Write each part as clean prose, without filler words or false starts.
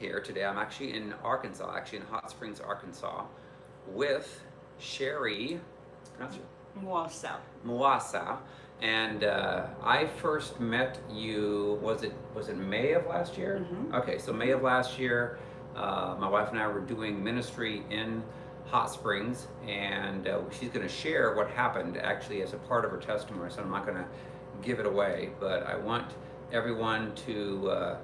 here today. I'm actually in Arkansas, actually in Hot Springs, Arkansas, with Sherrie, pronounce it? Muasau. Muasau. And I first met you, was it May of last year? Mm-hmm. Okay, so May of last year, my wife and I were doing ministry in Hot Springs, and she's going to share what happened actually as a part of her testimony, so I'm not going to give it away, but I want everyone to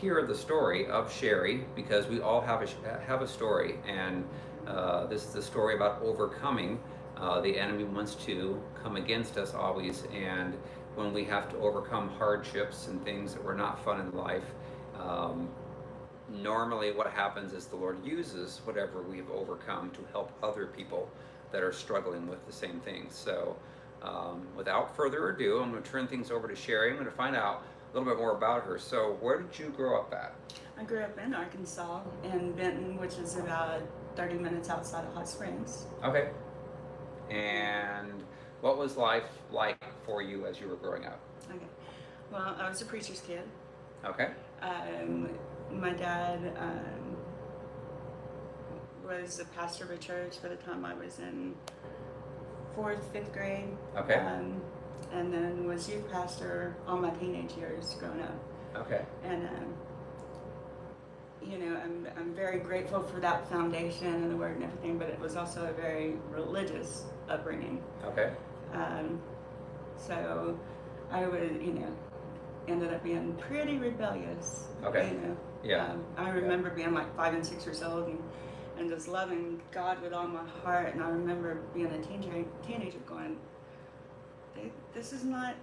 hear the story of Sherrie, because we all have a story, and this is a story about overcoming. The enemy wants to come against us always, and when we have to overcome hardships and things that were not fun in life, normally what happens is the Lord uses whatever we've overcome to help other people that are struggling with the same things. So without further ado, I'm going to turn things over to Sherrie. I'm going to find out a little bit more about her. So where did you grow up at? I grew up in Arkansas, in Benton, which is about 30 minutes outside of Hot Springs. Okay. And what was life like for you as you were growing up? Okay. Well, I was a preacher's kid. Okay. My dad was a pastor of a church by the time I was in 4th, 5th grade. Okay. And then was youth pastor all my teenage years growing up. Okay. And I'm very grateful for that foundation and the word and everything, but it was also a very religious upbringing. Okay. So I was, ended up being pretty rebellious. Okay. Yeah. I remember being like 5 and 6 years old and just loving God with all my heart. And I remember being a teenager going, this is not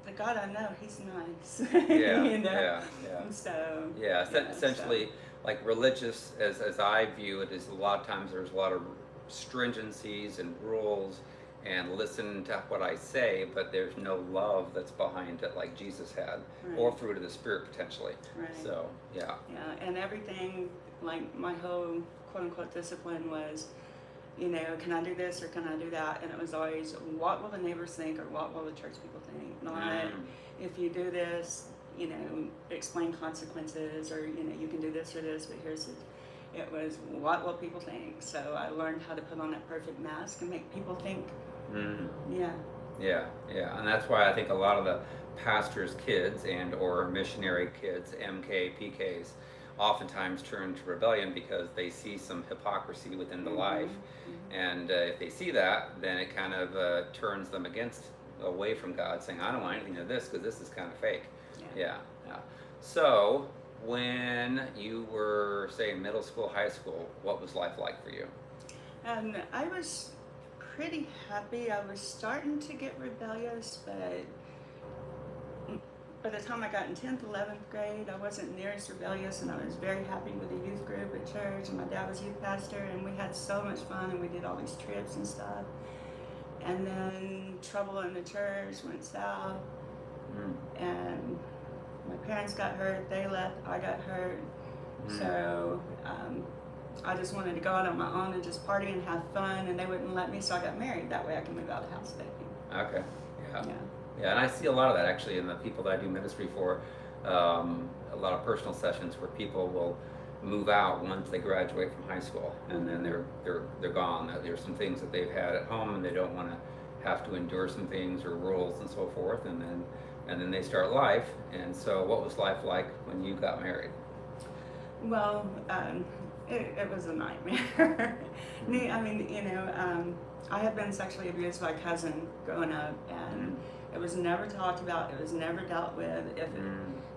the God I know. He's nice. Yeah. Yeah. And so. Yeah. Essentially, like religious, as I view it, is a lot of times there's a lot of stringencies and rules, and listen to what I say, but there's no love that's behind it like Jesus had, right. Or fruit of the Spirit potentially. Right. So, yeah. Yeah, and everything, like my whole quote-unquote discipline was, can I do this or can I do that? And it was always, what will the neighbors think or what will the church people think? Not, if you do this, explain consequences, or, you can do this or this, but it was, what will people think? So I learned how to put on that perfect mask and make people think. Yeah. And that's why I think a lot of the pastors' kids and or missionary kids, MK, PKs, oftentimes turn to rebellion because they see some hypocrisy within the life. And if they see that, then it kind of turns them away from God, saying, I don't want anything of this because this is kind of fake. Yeah. So when you were, say, in middle school, high school, what was life like for you? I was pretty happy. I was starting to get rebellious, but by the time I got in 10th, 11th grade, I wasn't near as rebellious, and I was very happy with the youth group at church, and my dad was youth pastor, and we had so much fun, and we did all these trips and stuff. And then trouble in the church went south, and my parents got hurt, they left, I got hurt. So I just wanted to go out on my own and just party and have fun, and they wouldn't let me, so I got married. That way I can move out of the house baby. Okay. Yeah, and I see a lot of that actually in the people that I do ministry for. A lot of personal sessions where people will move out once they graduate from high school, and then they're gone. There's some things that they've had at home, and they don't want to have to endure some things or rules and so forth, and then they start life. And so, what was life like when you got married? Well, it was a nightmare. I mean, I had been sexually abused by a cousin growing up, and it was never talked about. It was never dealt with.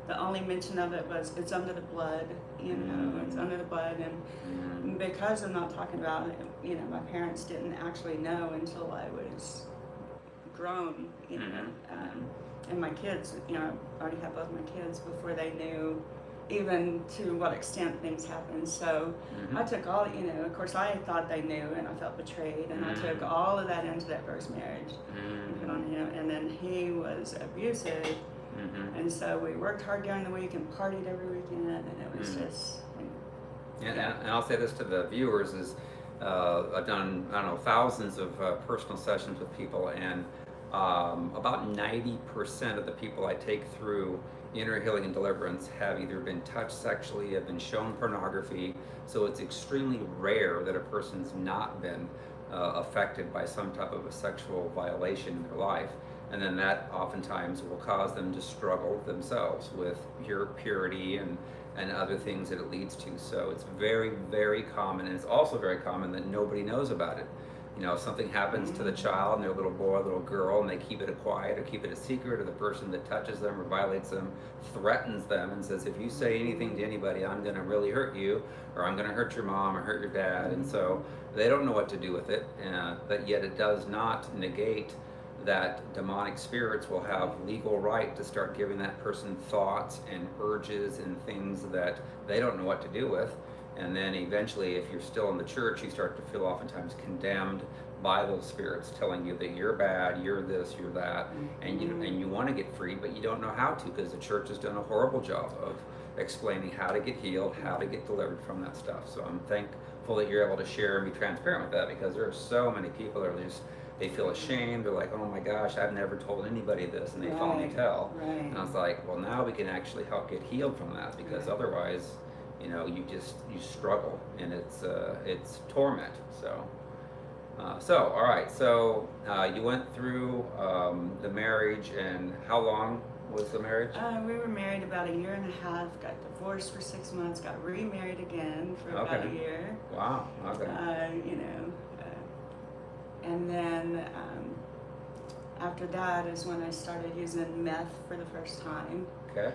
The only mention of it was it's under the blood, it's under the blood, and because I'm not talking about it, my parents didn't actually know until I was grown, and my kids, I already had both my kids before they knew even to what extent things happened. So I took all, of course I thought they knew, and I felt betrayed, and I took all of that into that first marriage and put on him, and then he was abusive, and so we worked hard during the week and partied every weekend, and it was just... And I'll say this to the viewers is, I've done, thousands of personal sessions with people, and About 90% of the people I take through inner healing and deliverance have either been touched sexually, have been shown pornography. So it's extremely rare that a person's not been affected by some type of a sexual violation in their life. And then that oftentimes will cause them to struggle themselves with purity and other things that it leads to. So it's very, very common. And it's also very common that nobody knows about it. You know, if something happens to the child and they're a little boy, a little girl, and they keep it quiet or keep it a secret, or the person that touches them or violates them threatens them and says, if you say anything to anybody, I'm going to really hurt you, or I'm going to hurt your mom or hurt your dad. And so they don't know what to do with it, but yet it does not negate that demonic spirits will have legal right to start giving that person thoughts and urges and things that they don't know what to do with. And then eventually, if you're still in the church, you start to feel oftentimes condemned by those spirits, telling you that you're bad, you're this, you're that, and you want to get free, but you don't know how to, because the church has done a horrible job of explaining how to get healed, how to get delivered from that stuff. So I'm thankful that you're able to share and be transparent with that, because there are so many people that are just, they feel ashamed. They're like, oh my gosh, I've never told anybody this, and they finally tell. Right. And I was like, well, now we can actually help get healed from that, because otherwise, you know, you struggle, and it's torment. So all right. So you went through the marriage, and how long was the marriage? We were married about 1.5 years, got divorced for 6 months, got remarried again for about a year. Wow. Okay. And then after that is when I started using meth for the first time. Okay.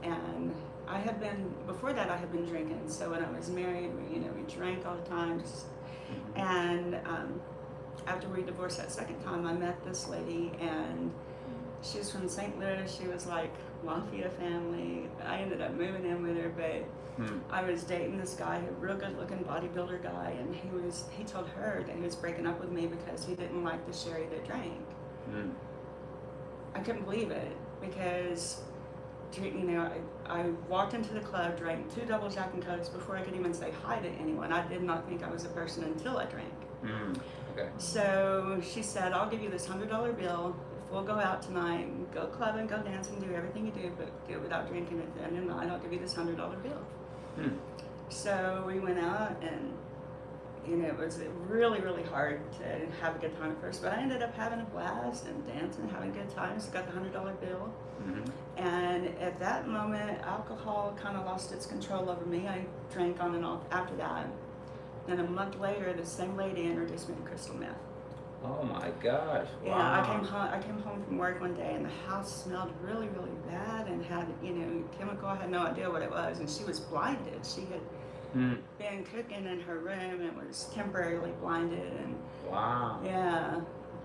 And I had been, before that I had been drinking, so when I was married, we drank all the time. And after we divorced that second time, I met this lady, and she was from St. Louis. She was like mafia family. I ended up moving in with her, but I was dating this guy, a real good looking bodybuilder guy, and he told her that he was breaking up with me because he didn't like the Sherrie that drank. I couldn't believe it, because I walked into the club, drank 2 double Jack and Cokes before I could even say hi to anyone. I did not think I was a person until I drank. Okay. So she said, I'll give you this $100 bill if we'll go out tonight, go clubbing, go dancing, do everything you do, but do it without drinking it. Then and I'll give you this $100 bill. So we went out, and it was really, really hard to have a good time at first, but I ended up having a blast and dancing, having good times. Got the $100 bill. And at that moment, alcohol kind of lost its control over me. I drank on and off after that. Then a month later, the same lady introduced me to crystal meth. Oh my gosh! Wow. Yeah, I came home from work one day, and the house smelled really, really bad, and had chemical. I had no idea what it was, and she was blinded. She had been cooking in her room and was temporarily blinded. And wow. Yeah,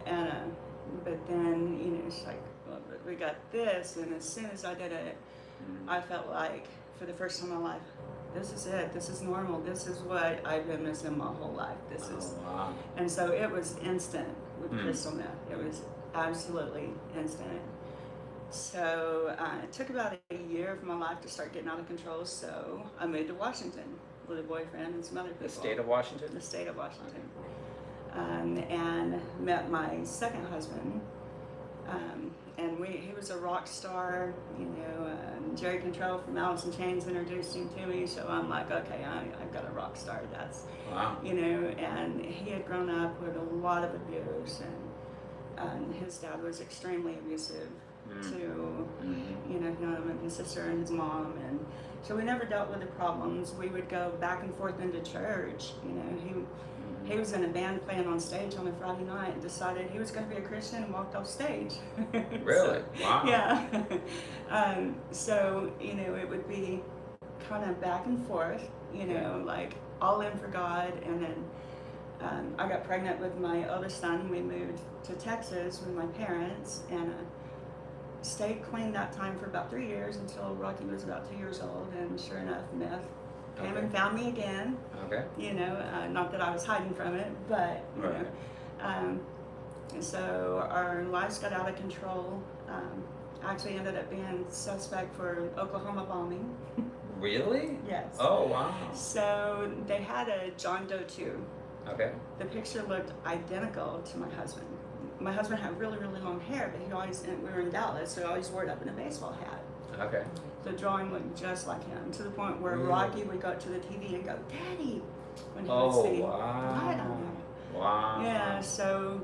and but then she's like, well, but we got this, and as soon as I did it, I felt like for the first time in my life, this is it. This is normal. This is what I've been missing my whole life. This is. Wow. And so it was instant with crystal meth. It was absolutely instant. So it took about a year of my life to start getting out of control. So I moved to Washington with a boyfriend and some other people. The state of Washington? The state of Washington. And met my second husband. And he was a rock star, Jerry Cantrell from Alice in Chains introduced him to me, so I'm like, okay, I've got a rock star. That's, wow. And he had grown up with a lot of abuse, and his dad was extremely abusive to, him and his sister and his mom, and so we never dealt with the problems. We would go back and forth into church, He was in a band playing on stage on a Friday night and decided he was going to be a Christian and walked off stage. Really? Wow. Yeah. So, it would be kind of back and forth, like all in for God. And then I got pregnant with my oldest son. We moved to Texas with my parents and stayed clean that time for about 3 years until Rocky was about 2 years old. And sure enough, meth came and found me again. Okay. Not that I was hiding from it, but so our lives got out of control. I actually ended up being suspect for Oklahoma bombing. Really? Yes. Oh wow. So they had a John Doe 2. Okay. The picture looked identical to my husband. my husband had really, really long hair, but he always, and we were in Dallas, so he always wore it up in a baseball hat. Okay. The drawing looked just like him, to the point where Really? Rocky would go to the TV and go, "Daddy," when he would Oh, see wow. light on there. Wow. Yeah, so,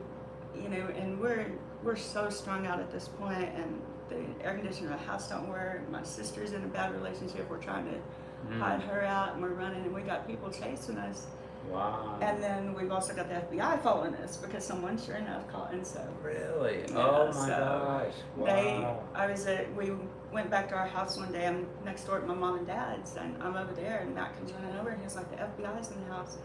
you know, and we're so strung out at this point, and the air conditioner in the house don't work. My sister's in a bad relationship. We're trying to hide her out, and we're running, and we got people chasing us. Wow. And then we've also got the FBI following us because someone, sure enough, caught. And so Really? yeah, Oh my so gosh. we went back to our house one day. I'm next door to my mom and dad's, and I'm over there, and Matt comes running over, and he's like, "The FBI's in the house."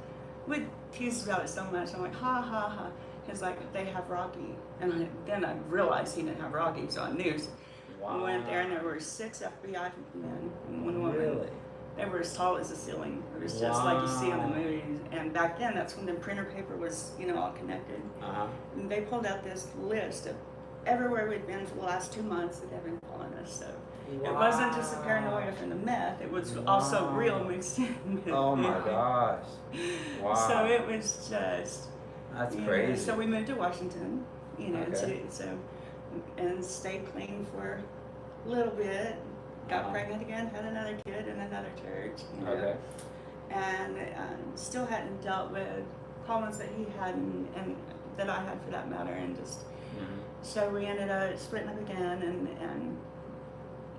We teased about it so much. I'm like, "Ha ha ha." He's like, "They have Rocky," and then I realized he didn't have Rocky, so I knew. Wow. We went there, and there were 6 FBI men and 1 woman. Really? They were as tall as the ceiling. It was just like you see in the movies. And back then, that's when the printer paper was, you know, all connected. Uh-huh. And they pulled out this list of everywhere we'd been for the last 2 months that they'd been following us. So it wasn't just the paranoia from the meth; it was also real mixed in. With Oh my gosh. Wow. So it was just. That's you know, crazy. so we moved to Washington, you know, Okay. and stayed clean for a little bit. Got Uh-huh. pregnant again, had another kid in another church, you know, Okay. and still hadn't dealt with problems that he had and that I had for that matter, and just so we ended up splitting up again,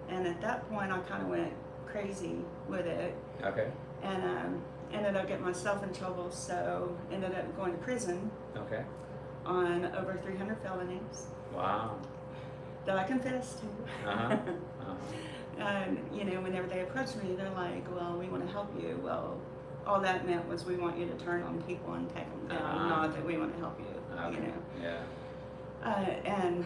and at that point I kind of went crazy with it, Okay. and ended up getting myself in trouble, so ended up going to prison Okay. on over 300 felonies Wow. that I confessed to. Uh-huh. Uh-huh. And, you know, whenever they approach me, they're like, "Well, we want to help you." Well, all that meant was we want you to turn on people and take them down, not that we want to help you, Okay. you know. Yeah. And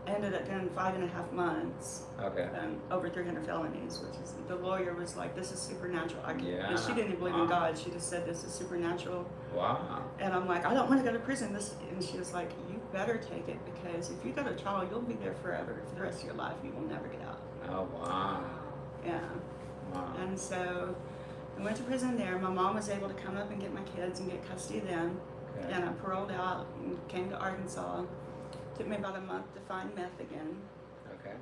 I ended up doing 5.5 months, Okay. over 300 felonies, which is, the lawyer was like, "This is supernatural." Yeah. Because she didn't even believe in God. She just said, "This is supernatural." Wow. And I'm like, "I don't want to go to prison." And she was like, "You better take it, because if you go to trial, you'll be there forever. For the rest of your life, you will never get out." Oh wow. Yeah. Wow. And so I went to prison there. My mom was able to come up and get my kids and get custody of them. Okay. And I paroled out and came to Arkansas. Took me about a month to find meth again. Okay.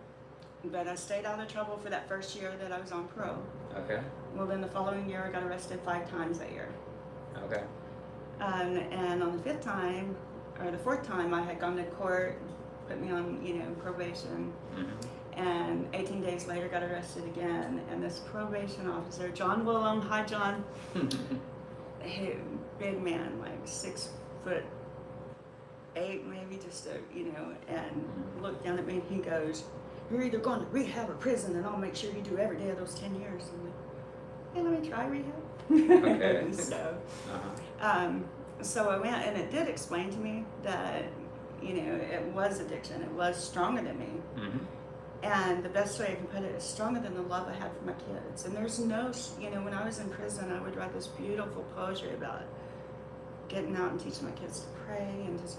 But I stayed out of trouble for that first year that I was on parole. Okay. Well, then the following year I got arrested 5 times that year. Okay. And on the 5th time, or the 4th time, I had gone to court, put me on, you know, probation. And 18 days later got arrested again. And this probation officer, John Willem, hi John, he, big man, like 6'8" maybe, just a, you know, and looked down at me and he goes, "You're either going to rehab or prison, and I'll make sure you do every day of those 10 years. I'm like, "Hey, let me try rehab." Okay. So, so I went, and it did explain to me that, you know, it was addiction. It was stronger than me. And the best way I can put it is stronger than the love I had for my kids. And there's no, you know, when I was in prison, I would write this beautiful poetry about getting out and teaching my kids to pray, and just,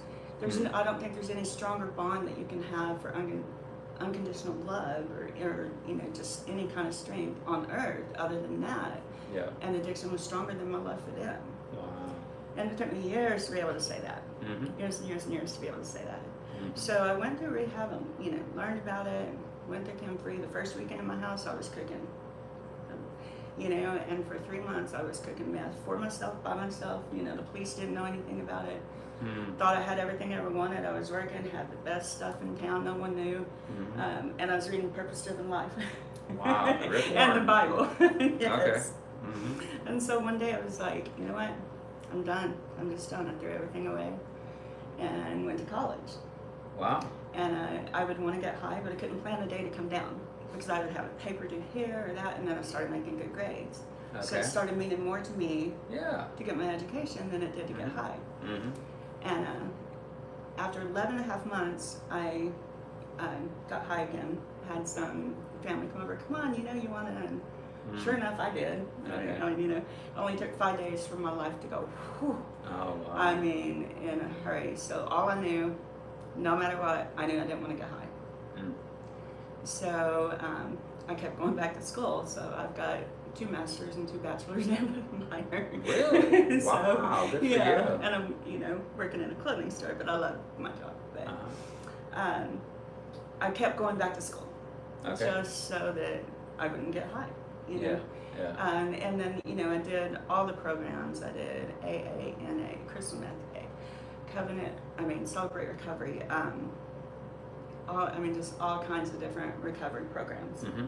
I don't think there's any stronger bond that you can have for unconditional love, or, you know, just any kind of strength on earth other than that. Yeah. And addiction was stronger than my love for them. Wow. And it took me years to be able to say that. Years and years and years to be able to say that. So I went through rehab and, you know, learned about it, went through Camp Free. The first weekend in my house, I was cooking. You know, and for 3 months I was cooking meth for myself, by myself. You know, the police didn't know anything about it. Thought I had everything I ever wanted. I was working, had the best stuff in town, no one knew. And I was reading Purpose-Driven Life. Wow, Rick And the Warren. Bible. Yes. Okay. And so one day I was like, you know what? I'm done. I'm just done. I threw everything away and went to college. Wow. And I would want to get high, but I couldn't plan a day to come down because I would have a paper due here or that, and then I started making good grades. So Okay. it started meaning more to me Yeah. to get my education than it did to get high. Mm-hmm. And after 11.5 months, I got high again. Had some family come over. Come on, you know, you want to. And sure enough, I did. Okay. I mean, you know, it only took 5 days for my life to go. Whew. Oh wow. I mean, in a hurry. So all I knew, no matter what, I knew I didn't want to get high. So I kept going back to school. So I've got 2 masters and 2 bachelors and a minor. Really? So, Wow, good for yeah, you. and I'm, working in a clothing store, but I love my job. But I kept going back to school Okay. just so that I wouldn't get high, Yeah. Yeah. And then, I did all the programs. I did AA, NA, Crystal Meth, Covenant, Celebrate Recovery, just all kinds of different recovery programs. Mm-hmm.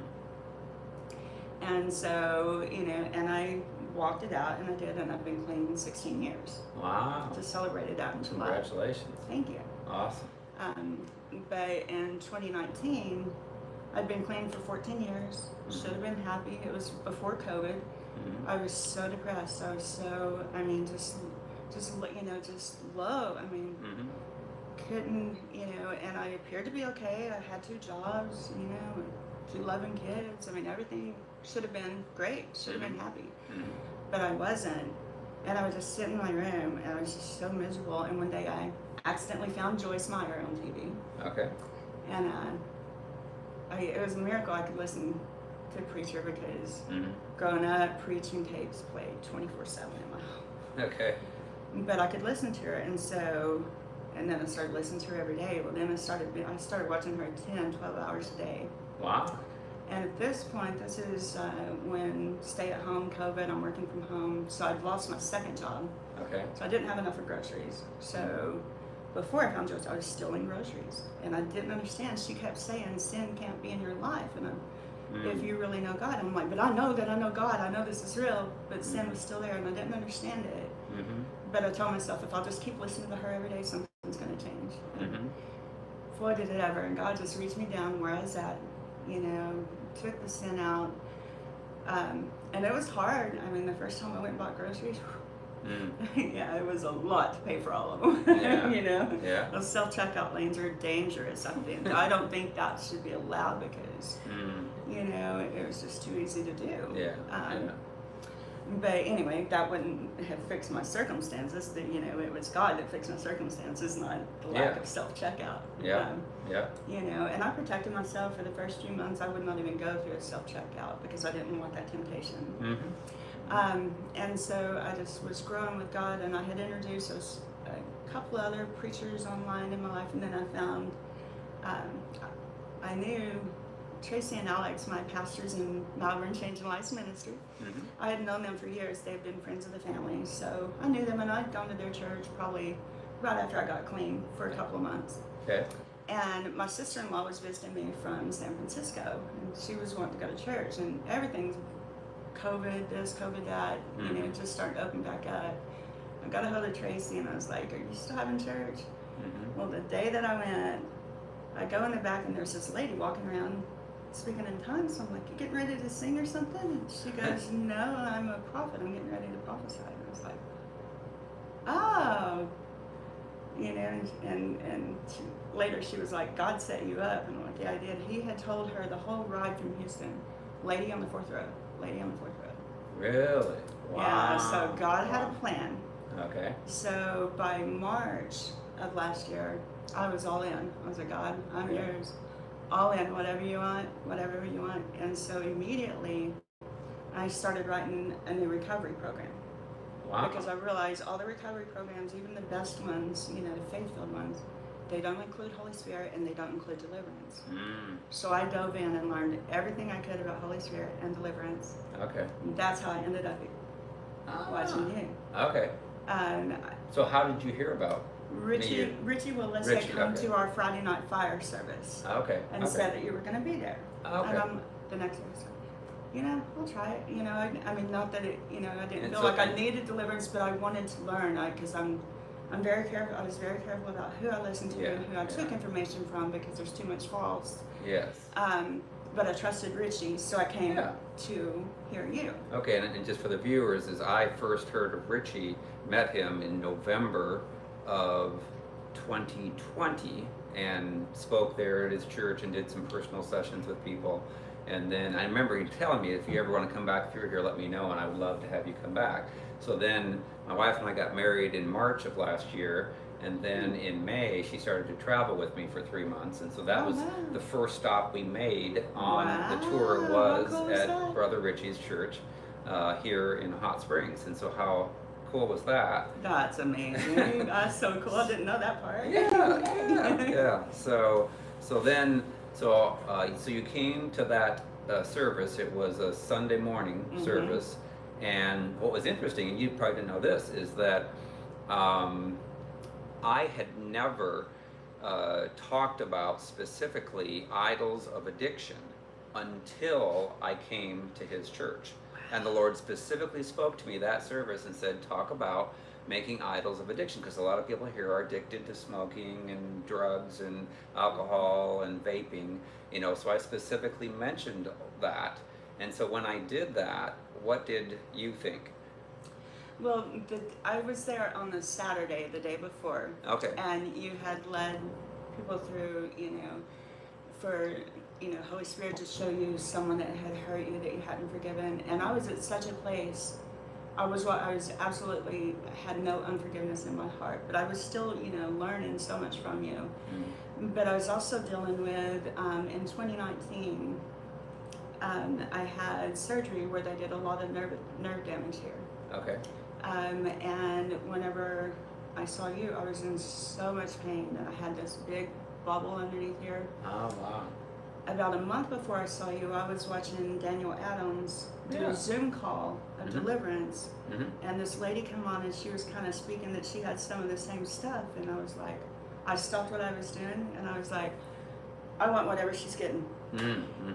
And so, and I walked it out, and I did, and I've been clean 16 years. Wow. Just celebrated that in July. Congratulations. Thank you. Awesome. But in 2019, I'd been clean for 14 years. Mhm. Should have been happy. It was before COVID. Mm-hmm. I was so depressed. I was so, just low. Mm-hmm. Couldn't, and I appeared to be okay. I had 2 jobs, 11 kids. Everything should have been great. Should have been happy. Mm-hmm. But I wasn't. And I would just sit in my room, and I was just so miserable. And one day I accidentally found Joyce Meyer on TV. Okay. And it was a miracle I could listen to preacher, because Mm-hmm. growing up, preaching tapes played 24/7 in my home. Okay. But I could listen to her, and then I started listening to her every day. Well, then I started watching her 10, 12 hours a day. Wow. And at this point, this is when stay-at-home COVID, I'm working from home, so I'd lost my second job. Okay. So I didn't have enough for groceries. So before I found Joyce, I was stealing groceries. And I didn't understand. She kept saying, sin can't be in your life. And if you really know God, I'm like, but I know that I know God. I know this is real. But sin was still there, and I didn't understand it. Mm-hmm. But I told myself, if I'll just keep listening to her every day, something's going to change. Mm-hmm. Boy, did it ever. And God just reached me down where I was at, took the sin out. And it was hard. The first time I went and bought groceries, yeah, it was a lot to pay for all of them. Yeah. Yeah. Those self-checkout lanes are dangerous. I don't think that should be allowed, because, it was just too easy to do. Yeah. But anyway, that wouldn't have fixed my circumstances. It was God that fixed my circumstances, not the lack of self-checkout. Yeah. Yeah. And I protected myself for the first few months. I would not even go through a self-checkout because I didn't want that temptation. Mm-hmm. And so I just was growing with God, and I had introduced a couple other preachers online in my life, and then I found, I knew Tracy and Alex, my pastors in Malvern Changing Lives Ministry. Mm-hmm. I had known them for years. They've been friends of the family, so I knew them, and I'd gone to their church probably right after I got clean for a couple of months. Okay. And my sister-in-law was visiting me from San Francisco, and she was wanting to go to church, and everything's COVID this, COVID that, just starting to open back up. I got a hold of Tracy, and I was like, are you still having church? Mm-hmm. Well, the day that I went, I go in the back, and there's this lady walking around speaking in tongues. So I'm like, you getting ready to sing or something? And she goes, no, I'm a prophet. I'm getting ready to prophesy. And I was like, oh. And later she was like, God set you up. And I'm like, yeah, I did. He had told her the whole ride from Houston, lady on the 4th row, lady on the 4th row. Really? Wow. Yeah, so God had a plan. Okay. So by March of last year, I was all in. I was like, God, I'm yours. All in, whatever you want. And so immediately I started writing a new recovery program. Wow. Because I realized all the recovery programs, even the best ones, the faith-filled ones, they don't include Holy Spirit, and they don't include deliverance. So I dove in and learned everything I could about Holy Spirit and deliverance. Okay. And that's how I ended up watching you. Okay. So how did you hear about Richie Willis had come to our Friday night fire service. Okay. And said that you were going to be there. Okay. And the next day I was like, I'll try it. Not that it, I didn't feel like I needed deliverance, but I wanted to learn. Because I'm very careful. I was very careful about who I listened to and who I took information from, because there's too much false. Yes. But I trusted Richie, so I came to hear you. Okay, and just for the viewers, as I first heard of Richie, met him in November of 2020, and spoke there at his church and did some personal sessions with people. And then I remember him telling me, if you ever want to come back through here, let me know, and I would love to have you come back. So then my wife and I got married in March of last year, and then in May she started to travel with me for 3 months, and so that was the first stop we made on the tour was How cool at that? Brother Richie's church. here in Hot Springs. And so how cool was that? That's amazing. That's so cool. I didn't know that part. Yeah. So you came to that service. It was a Sunday morning service, and what was interesting, and you probably didn't know this, is that I had never talked about specifically idols of addiction until I came to his church. And the Lord specifically spoke to me that service and said, talk about making idols of addiction, because a lot of people here are addicted to smoking and drugs and alcohol and vaping, you know, so I specifically mentioned that. And so when I did that, what did you think? Well, I was there on the Saturday, the day before. Okay. And you had led people through, for, Holy Spirit to show you someone that had hurt you that you hadn't forgiven. And I was at such a place, I was absolutely had no unforgiveness in my heart, but I was still, learning so much from you. But I was also dealing with, in 2019, I had surgery where they did a lot of nerve damage here. Okay. And whenever I saw you, I was in so much pain that I had this big bubble underneath here. Oh, wow. About a month before I saw you, I was watching Daniel Adams do a Zoom call of Deliverance, and this lady came on and she was kind of speaking that she had some of the same stuff, and I was like, I stopped what I was doing, and I was like, I want whatever she's getting.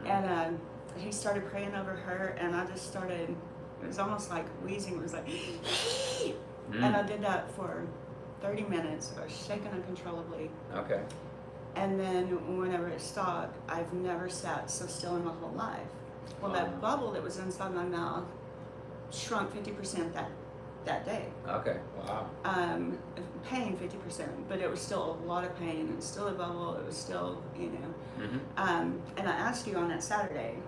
And he started praying over her, and I just started, it was almost like wheezing, it was like, and I did that for 30 minutes. I was shaking uncontrollably. Okay. And then whenever it stopped, I've never sat so still in my whole life. Well, that bubble that was inside my mouth shrunk 50% that day. Okay, wow. Pain 50%, but it was still a lot of pain. It was still a bubble. It was still, And I asked you on that Saturday,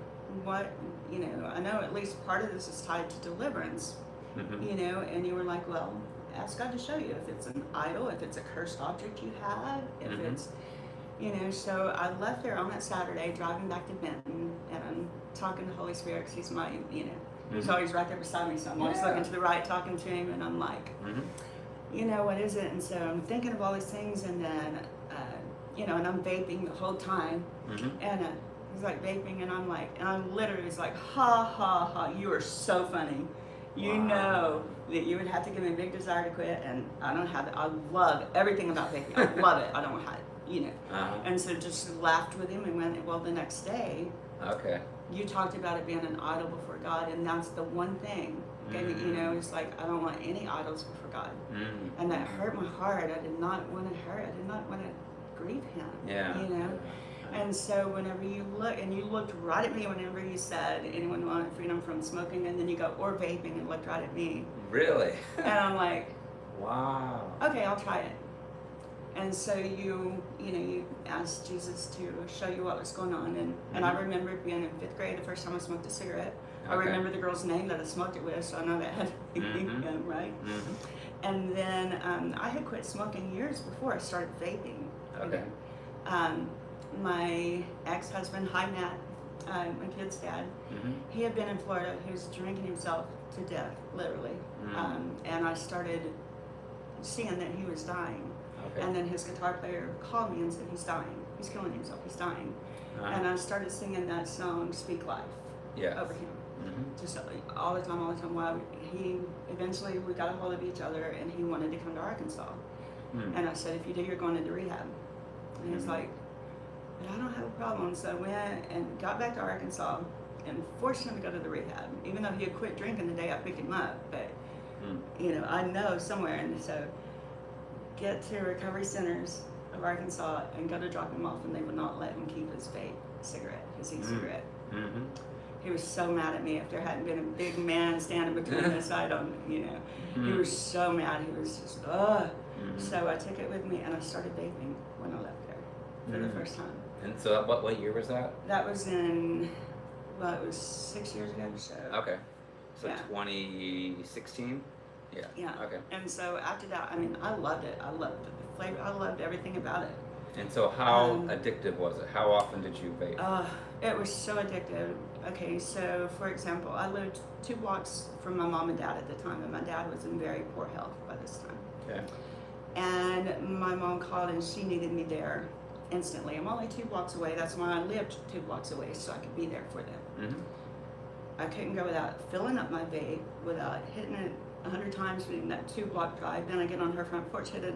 what, I know at least part of this is tied to deliverance, and you were like, well, ask God to show you if it's an idol, if it's a cursed object you have, if it's, so I left there on that Saturday, driving back to Benton, and I'm talking to Holy Spirit, because he's my, he's always right there beside me, so I'm always looking to the right, talking to him, and I'm like, what is it? And so I'm thinking of all these things, and then, and I'm vaping the whole time, and he's like vaping, and I'm like, and I'm literally was like, ha, ha, ha, you are so funny. You know that you would have to give me a big desire to quit, and I don't have it. I love everything about vaping. I love it. I don't have it, And so just laughed with him and went, well, the next day, you talked about it being an idol before God, and that's the one thing. It's like, I don't want any idols before God. And that hurt my heart. I did not want to hurt. I did not want to grieve him, And so whenever you look, and you looked right at me whenever you said anyone wanted freedom from smoking, and then you go, or vaping, and looked right at me. Really? And I'm like, wow. Okay, I'll try it. And so you asked Jesus to show you what was going on. And I remember being in 5th grade the first time I smoked a cigarette. I remember the girl's name that I smoked it with, so I know that had to be him, right? And then I had quit smoking years before I started vaping. Okay. My ex-husband, hi Matt, my kid's dad, he had been in Florida. He was drinking himself to death, literally. And I started seeing that he was dying. And then his guitar player called me and said, he's dying. He's killing himself. He's dying. And I started singing that song, Speak Life, over him. Just all the time. Well, eventually we got a hold of each other, and he wanted to come to Arkansas. And I said, if you do, you're going into rehab. And he's like, but I don't have a problem. So I went and got back to Arkansas and forced him to go to the rehab, even though he had quit drinking the day I picked him up. But, I know somewhere. And so get to recovery centers of Arkansas and go to drop him off, and they would not let him keep his vape cigarette, his e-cigarette. He was so mad at me. If there hadn't been a big man standing between us, I don't, He was so mad. He was just, ugh. So I took it with me, and I started vaping when I left there for the first time. And so what year was that? That was it was 6 years ago, so. Okay. So 2016? Yeah. Okay. And so after that, I loved it. I loved the flavor. I loved everything about it. And so how addictive was it? How often did you vape? It was so addictive. Okay, so for example, I lived 2 blocks from my mom and dad at the time, and my dad was in very poor health by this time. Okay. And my mom called and she needed me there instantly. I'm only 2 blocks away. That's why I lived 2 blocks away, so I could be there for them. Mm-hmm. I couldn't go without filling up my vape, without hitting it 100 times in that 2 block drive. Then I get on her front porch, hit it,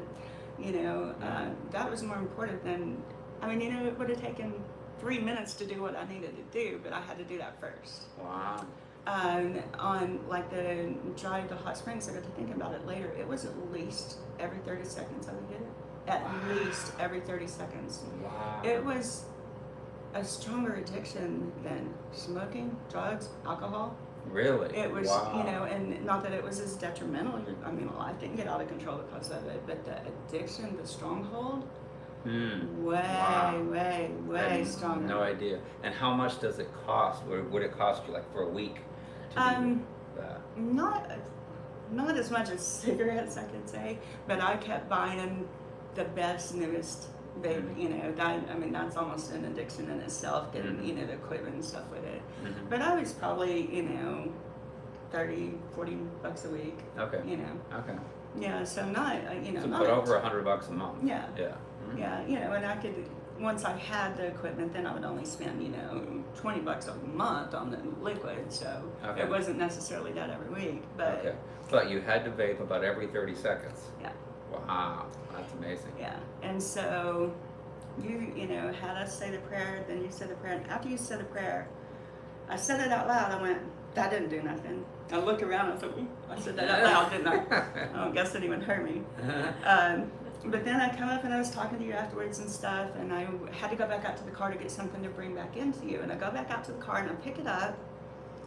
that was more important than, it would have taken 3 minutes to do what I needed to do, but I had to do that first. Wow. On like the drive to Hot Springs, I got to think about it later, it was at least every 30 seconds I would hit it. At least every 30 seconds. Wow. It was a stronger addiction than smoking, drugs, alcohol. Really? It was, wow. and not that it was as detrimental. Life didn't get out of control because of it, but the addiction, the stronghold, way stronger. No idea. And how much does it cost? Or would it cost you like for a week to do that? Not as much as cigarettes, I could say, but I kept buying the best, newest vape. That's almost an addiction in itself, getting the equipment and stuff with it. Mm-hmm. But I was probably $30-$40 a week. Okay. Okay. Yeah, so not So not put over $100 a month. Yeah. Yeah. Mm-hmm. Yeah, and I could, once I had the equipment, then I would only spend $20 a month on the liquid. So Okay. it wasn't necessarily that every week, but Okay. But you had to vape about every 30 seconds. yeah. Wow, that's amazing. Yeah, and so you had us say the prayer, then you said the prayer, and after you said the prayer, I said it out loud. I went, that didn't do nothing. I looked around, I thought, I said that out loud, didn't I? I don't guess it even hurt me. But then I come up and I was talking to you afterwards and stuff, and I had to go back out to the car to get something to bring back into you. And I go back out to the car and I pick it up.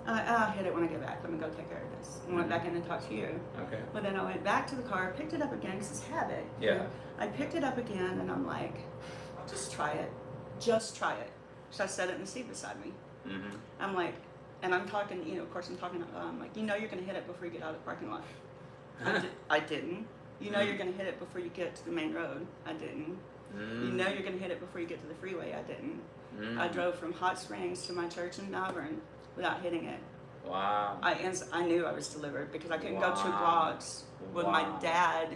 I'll hit it when I get back. Let me go take care of this. And went back in and talked to you. Okay. But then I went back to the car, picked it up again because it's habit. Yeah. I picked it up again and I'm like, just try it. Just try it. So I set it in the seat beside me. Mm-hmm. I'm like, and I'm talking, of course I'm talking out loud. I'm like, you're going to hit it before you get out of the parking lot. I didn't. You're going to hit it before you get to the main road. I didn't. You're going to hit it before you get to the freeway. I didn't. I drove from Hot Springs to my church in Malvern without hitting it. Wow. I knew I was delivered because I couldn't go 2 blocks with my dad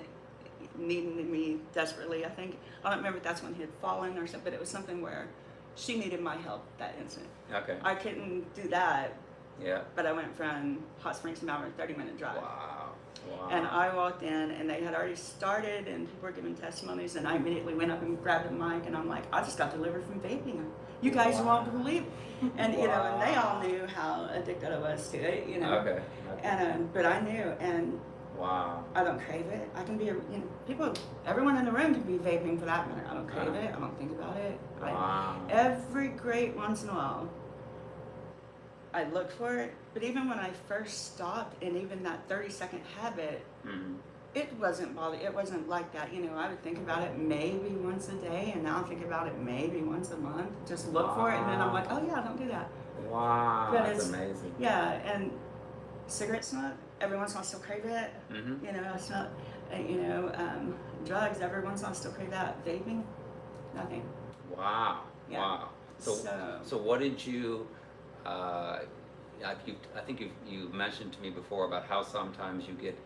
needing me desperately. I don't remember if that's when he had fallen or something, but it was something where she needed my help that instant. Okay. I couldn't do that. Yeah. But I went from Hot Springs to Malvern, 30-minute drive. Wow. And I walked in and they had already started and people were giving testimonies, and I immediately went up and grabbed the mic and I'm like, I just got delivered from vaping. You guys won't believe it. And and they all knew how addicted I was to it, Okay. And but I knew, and wow. I don't crave it. I can be everyone in the room can be vaping for that matter. I don't crave it. I don't think about it. Wow. Every great once in a while I look for it, but even when I first stopped, and even that 30-second habit, it wasn't like that. I would think about it maybe once a day, and now I think about it maybe once a month. Just look for it, and then I'm like, oh yeah, don't do that. Wow, but that's amazing. Yeah, and cigarette smoke, every once in a while I still crave it. I smoke, drugs, every once in a while I still crave that. Vaping, nothing. Wow, Yeah. wow. So what did you, I think you mentioned to me before about how sometimes you get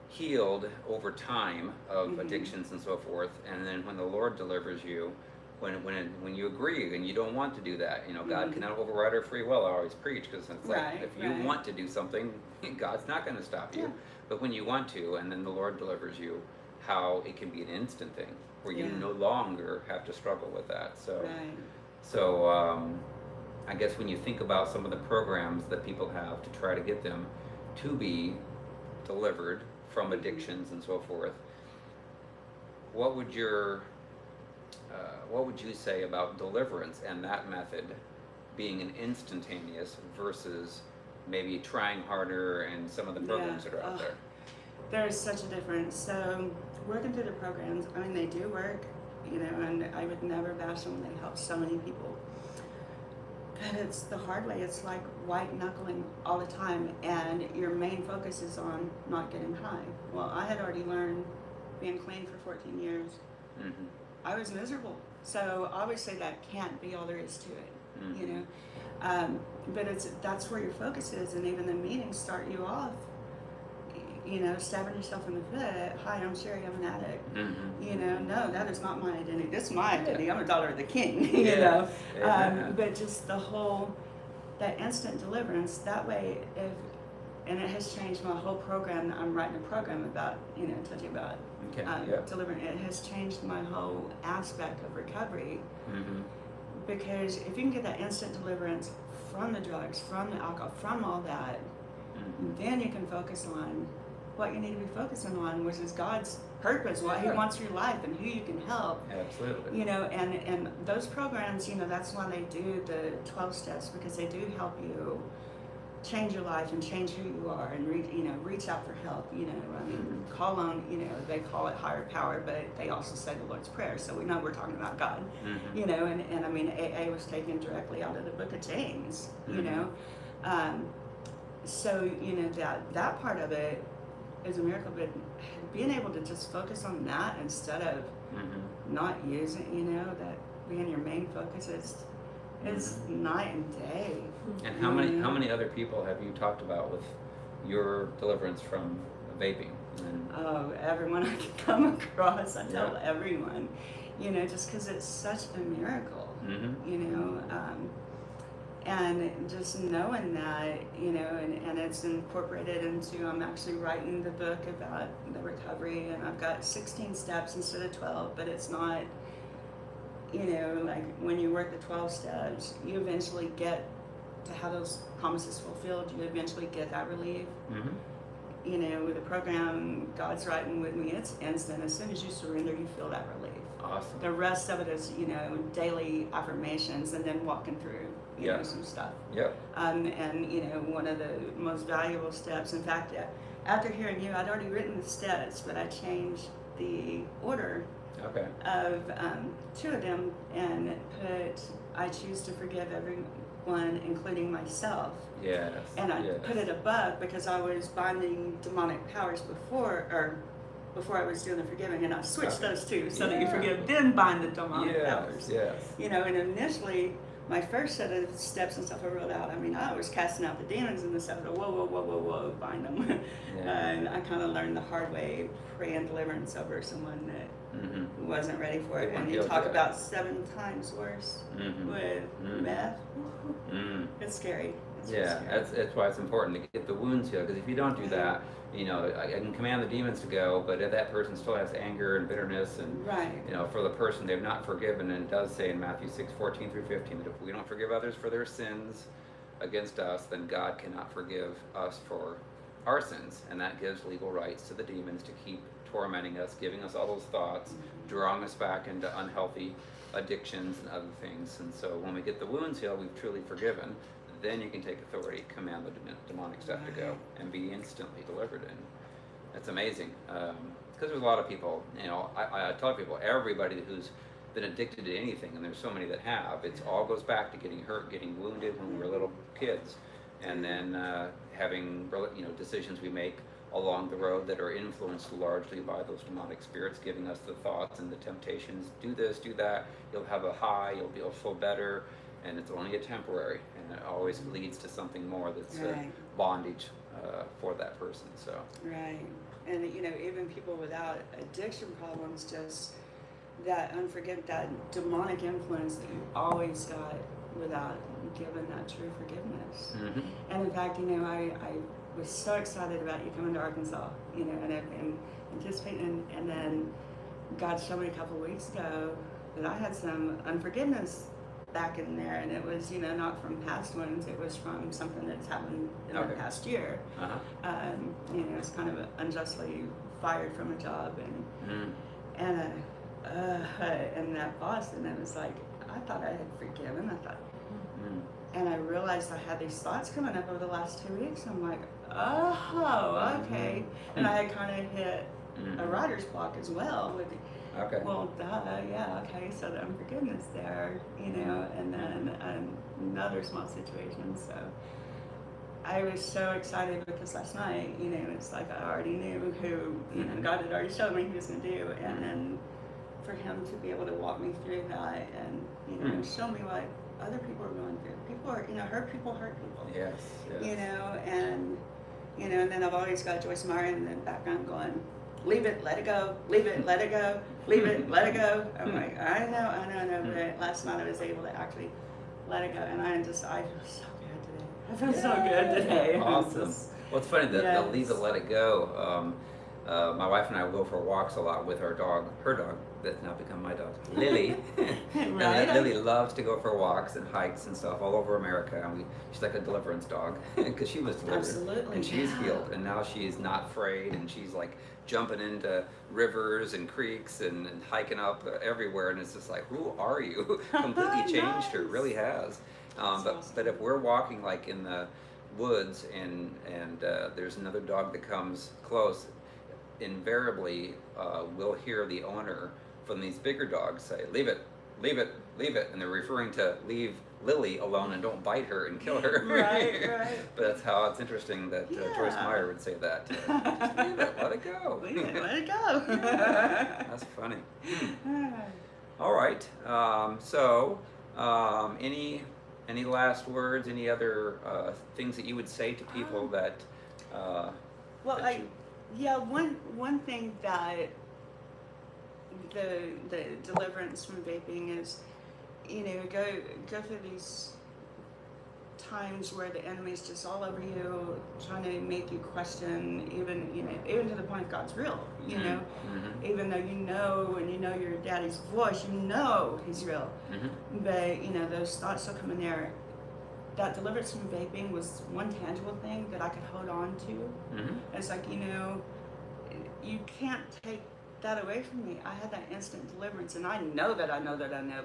healed over time of addictions and so forth, and then when the Lord delivers you, when you agree and you don't want to do that, God cannot override our free will. I always preach, because it's like if you want to do something, God's not going to stop you. But when you want to, and then the Lord delivers you, how it can be an instant thing where you no longer have to struggle with that. So I guess when you think about some of the programs that people have to try to get them to be delivered from addictions and so forth, what would you say about deliverance and that method being an instantaneous versus maybe trying harder and some of the programs that are out there? There's such a difference. So working through the programs, they do work, and I would never bash them. They help so many people. But it's the hard way. It's like white knuckling all the time, and your main focus is on not getting high. Well, I had already learned, being clean for 14 years, I was miserable. So I always say that can't be all there is to it. But that's where your focus is, and even the meetings start you off, stabbing yourself in the foot. Hi, I'm Sherrie, I'm an addict. No, that is not my identity. This is my identity. I'm a daughter of the King. But just that instant deliverance. That way, and it has changed my whole program. I'm writing a program about, told you about delivering. It has changed my whole aspect of recovery. Because if you can get that instant deliverance from the drugs, from the alcohol, from all that, then you can focus on what you need to be focusing on, which is God's purpose, what He wants for your life, and who you can help. Absolutely. And those programs, that's why they do the 12 steps, because they do help you change your life and change who you are, and reach out for help. Call on, they call it higher power, but they also say the Lord's Prayer, so we know we're talking about God. And I mean, AA was taken directly out of the book of James. So that part of it is a miracle, but being able to just focus on that instead of not using, that being your main focus is night and day. And how many other people have you talked about with your deliverance from vaping? Oh, everyone I can come across, I tell everyone, just because it's such a miracle, and just knowing that, and it's incorporated into, I'm actually writing the book about the recovery, and I've got 16 steps instead of 12, but it's not, like when you work the 12 steps, you eventually get to have those promises fulfilled. You eventually get that relief. With the program, God's writing with me, it's instant. As soon as you surrender, you feel that relief. Awesome. The rest of it is, daily affirmations and then walking through, some stuff. And, one of the most valuable steps, in fact, after hearing you, I'd already written the steps, but I changed the order of 2 of them and put, I choose to forgive everyone, including myself. And I put it above, because I was binding demonic powers before I was doing the forgiving, and I switched those two, so that you forgive, then bind the demonic powers. And initially, my first set of steps and stuff I wrote out, I was casting out the demons and the stuff, whoa, bind them. And I kind of learned the hard way, praying deliverance over someone that wasn't ready for it. And you talk about 7 times worse with meth. It's scary. That's why it's important to get the wounds healed, because if you don't do that, I can command the demons to go, but if that person still has anger and bitterness, and for the person they've not forgiven, and it does say in Matthew 6:14 through 15 that if we don't forgive others for their sins against us, then God cannot forgive us for our sins, and that gives legal rights to the demons to keep tormenting us, giving us all those thoughts, drawing us back into unhealthy addictions and other things. And so when we get the wounds healed, we've truly forgiven, then you can take authority, command the demonic stuff to go, and be instantly delivered. And that's amazing, because there's a lot of people, I tell people, everybody who's been addicted to anything, and there's so many that have, it all goes back to getting hurt, getting wounded when we were little kids, and then having decisions we make along the road that are influenced largely by those demonic spirits, giving us the thoughts and the temptations, do this, do that, you'll have a high, you'll feel better, and it's only a temporary, and it always leads to something more that's bondage for that person. So and even people without addiction problems, just that that demonic influence that you always got without giving that true forgiveness. And in fact, I was so excited about you coming to Arkansas, and anticipating, and then God showed me a couple of weeks ago that I had some unforgiveness back in there, and it was, not from past ones, it was from something that's happened in the past year. It's kind of unjustly fired from a job, and that boss, and it was like, I thought I had forgiven, and I realized I had these thoughts coming up over the last 2 weeks. I'm like, oh, okay. And I had kind of hit a writer's block as well. Well, okay, so the unforgiveness there, and then another small situation. So I was so excited because last night, it's like I already knew who, God had already showed me who he was going to do. And then for him to be able to walk me through that and, show me what other people are going through. People are, hurt people hurt people. Yes. Yes. And and then I've always got Joyce Meyer in the background going, leave it, let it go, leave it, let it go, leave it, let it go. I'm like, I know, but last night I was able to actually let it go, and I feel so good today. I feel so good today. Awesome. Well, it's funny that Yes. the leave it, let it go. My wife and I will go for walks a lot with our dog, her dog, that's now become my dog, Lily. And Right. Lily loves to go for walks and hikes and stuff all over America. And she's like a Deliverance dog because she was delivered. Absolutely. And she's healed. And now she's not afraid, and she's like jumping into rivers and creeks and hiking up everywhere. And it's just like, who are you? Completely changed her, Nice. really has. That's awesome. But if we're walking like in the woods and there's another dog that comes close, invariably we'll hear the owner from these bigger dogs say, leave it, leave it, leave it, and they're referring to leave Lily alone and don't bite her and kill her. Right. But that's how it's interesting that Joyce Yeah. Meyer would say that. Just leave it, let it go. Leave it, let it go. That's funny. All right. Any last words? Any other things that you would say to people that? Well, that you- one thing that the deliverance from vaping is, go through these times where the enemy's just all over you, trying to make you question, even to the point of God's real, Mhm. even though and you know your daddy's voice, he's real, Mhm. but those thoughts still come in there. That deliverance from vaping was one tangible thing that I could hold on to. Mhm. It's like, you can't take that away from me. I had that instant deliverance, and I know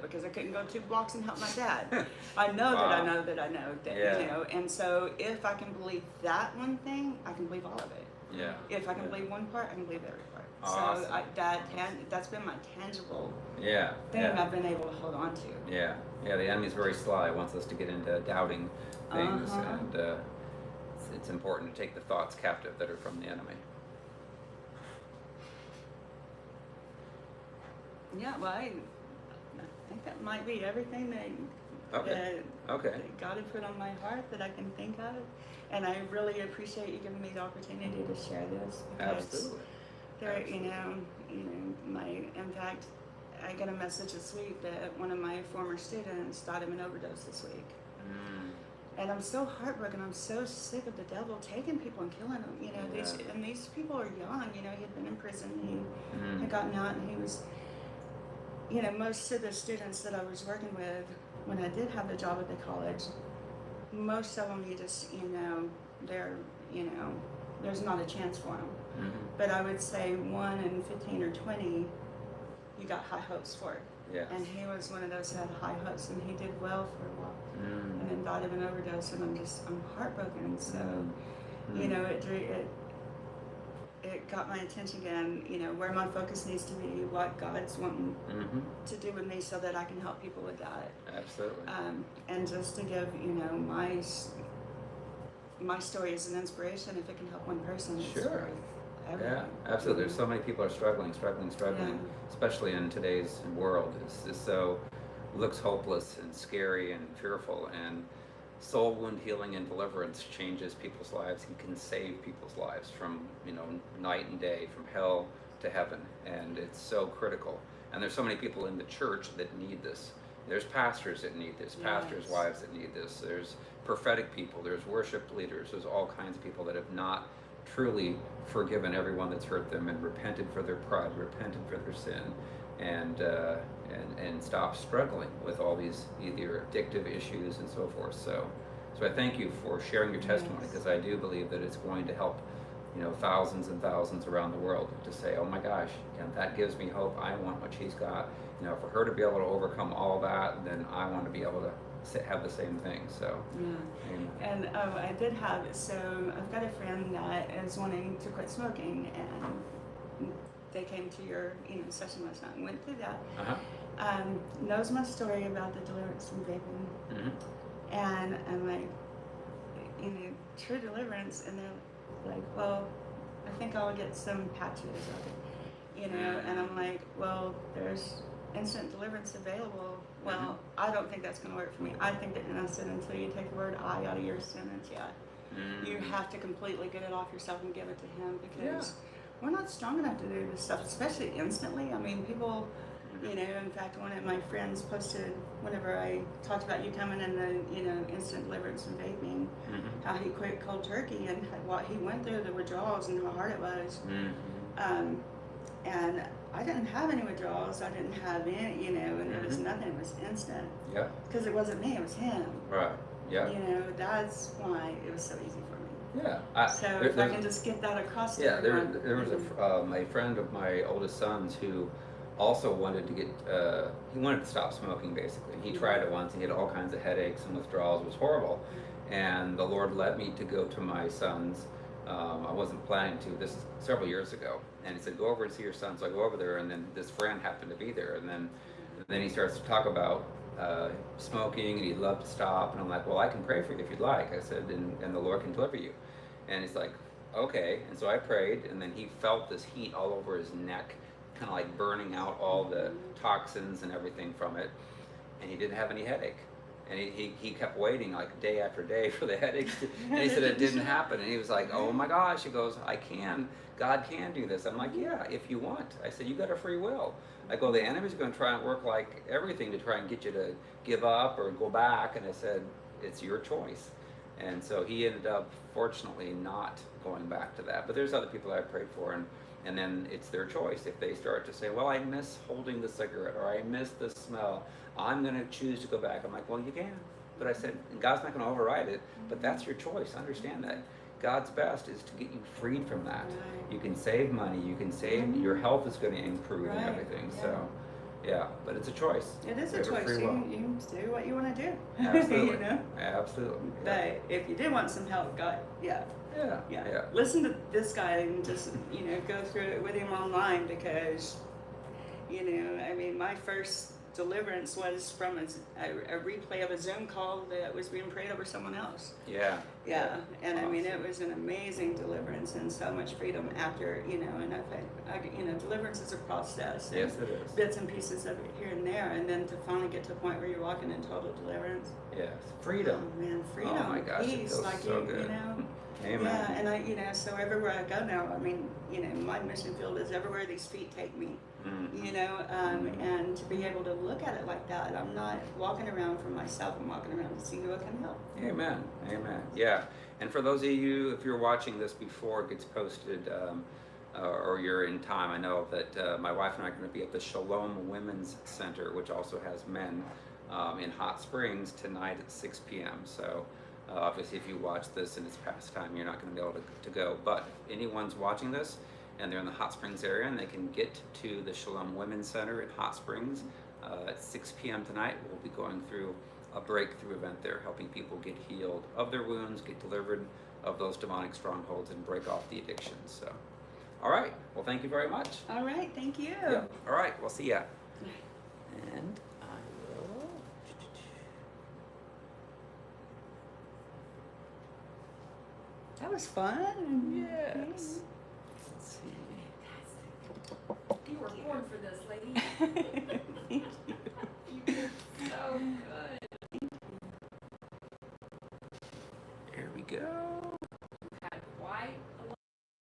because I couldn't go 2 blocks and help my dad. I know Wow. that I know that, Yeah. and so if I can believe that one thing, I can believe all of it. Yeah. If I can believe one part, I can believe every part. Awesome. So that's been my tangible Yeah. thing Yeah. I've been able to hold on to. Yeah. Yeah. The enemy's very sly. Wants us to get into doubting things, Uh-huh. and it's important to take the thoughts captive that are from the enemy. Yeah, well, I think that might be everything Okay. Okay. that God had put on my heart that I can think of. And I really appreciate you giving me the opportunity to share this. Because Absolutely. there, Absolutely. in fact, I got a message this week that one of my former students died of an overdose this week. Mm. And I'm so heartbroken. I'm so sick of the devil taking people and killing them. Yeah. These people are young. He had been in prison. He Mm. had gotten out, and he was. Most of the students that I was working with when I did have the job at the college, most of them, they're, there's not a chance for them. Mhm. But I would say 1 in 15 or 20, you got high hopes for. Yes. And he was one of those who had high hopes, and he did well for a while, Mm. and then died of an overdose, and I'm heartbroken. So, Mm. it got my attention again, where my focus needs to be, what God's wanting Mhm. to do with me so that I can help people with that. Absolutely. And just to give, my story as an inspiration, if it can help one person, it's Sure. worth everything. Yeah, absolutely. There's so many people are struggling, Yeah. especially in today's world. It's just so looks hopeless and scary and fearful. And soul wound healing and deliverance changes people's lives and can save people's lives from night and day, from hell to heaven. And it's so critical. And there's so many people in the church that need this. There's pastors that need this, pastors' Yes. wives that need this. There's prophetic people, there's worship leaders, there's all kinds of people that have not truly forgiven everyone that's hurt them and repented for their pride, repented for their sin, and stopped struggling with all these either addictive issues and so forth. So I thank you for sharing your testimony, Yes. because I do believe that it's going to help thousands and thousands around the world to say, oh my gosh, that gives me hope. I want what she's got. For her to be able to overcome all that, then I want to be able to have the same thing. So, Yeah. amen. And I did I've got a friend that is wanting to quit smoking, and they came to your session last night and went through that. Uh-huh. Knows my story about the deliverance from vaping, Mm-hmm. and I'm like, true deliverance, and they're like, well, I think I'll get some patches of it, and I'm like, well, there's instant deliverance available Well, I don't think that's going to work for me. I think that innocent until you take the word I out of your sentence, you have to completely get it off yourself and give it to Him, because we're not strong enough to do this stuff, especially instantly. I mean, people, you know, in fact, one of my friends posted whenever I talked about you coming in the, you know, instant deliverance and vaping, how he quit cold turkey and what he went through, the withdrawals, and how hard it was. And I didn't have any withdrawals. I didn't have any, you know, and there was nothing. It was instant. Yeah. Because it wasn't me, it was him. Right. Yeah. You know, that's why it was so easy for me. Yeah. So if I can just get that across to everyone. There was a friend of my oldest son's who also wanted to get, he wanted to stop smoking basically. He tried it once, and he had all kinds of headaches and withdrawals. It was horrible. And the Lord led me to go to my son's. I wasn't planning to, this is several years ago. And he said, go over and see your son. So I go over there, and then this friend happened to be there. And then he starts to talk about smoking, and he'd love to stop. And I'm like, well, I can pray for you if you'd like. I said, and the Lord can deliver you. And he's like, okay. And so I prayed, and then he felt this heat all over his neck, kind of like burning out all the toxins and everything from it. And he didn't have any headache. And he kept waiting like day after day for the headaches. And he said it didn't happen. And he was like, oh my gosh. He goes, God can do this. I'm like, yeah, if you want. I said, you got a free will. I go, the enemy's going to try and work like everything to try and get you to give up or go back. And I said, it's your choice. And so he ended up, fortunately, not going back to that. But there's other people I prayed for, and then it's their choice. If they start to say, well, I miss holding the cigarette, or I miss the smell, I'm going to choose to go back. I'm like, well, you can. But I said, God's not going to override it, but that's your choice. Understand that. God's best is to get you freed from that. You can save money, you can save, your health is going to improve and everything. So, yeah, but it's a choice. It is a choice. You do what you want to do. Absolutely. You know? Absolutely. But if you do want some help, God, yeah. Listen to this guy and just, you know, go through it with him online, because, you know, I mean, my first deliverance was from a replay of a Zoom call that was being prayed over someone else. Yeah. And awesome. I mean, it was an amazing deliverance and so much freedom after, you know, and you know, deliverance is a process. Yes, it is. Bits and pieces of it here and there, and then to finally get to a point where you're walking in total deliverance. Yes, freedom. Oh man, freedom. Oh my gosh, peace, it feels like so good. You know. Amen. Yeah, and I, you know, so everywhere I go now, I mean, you know, my mission field is everywhere these feet take me. You know, and to be able to look at it like that, I'm not walking around for myself. I'm walking around to see who I can help. Amen. Amen. Yeah. And for those of you, if you're watching this before it gets posted, or you're in time, I know that my wife and I are going to be at the Shalom Women's Center, which also has men, in Hot Springs tonight at 6 p.m. So obviously, if you watch this and it's past time, you're not going to be able to go. But if anyone's watching this and they're in the Hot Springs area and they can get to the Shalom Women's Center in Hot Springs at 6 p.m. tonight, we'll be going through a breakthrough event there, helping people get healed of their wounds, get delivered of those demonic strongholds, and break off the addictions. So, all right. Well, thank you very much. All right. Thank you. Yeah. All right. We'll see ya. And I will. That was fun. Yes. Let's see. You were born for this, lady. Thank you. You did so good. There we go.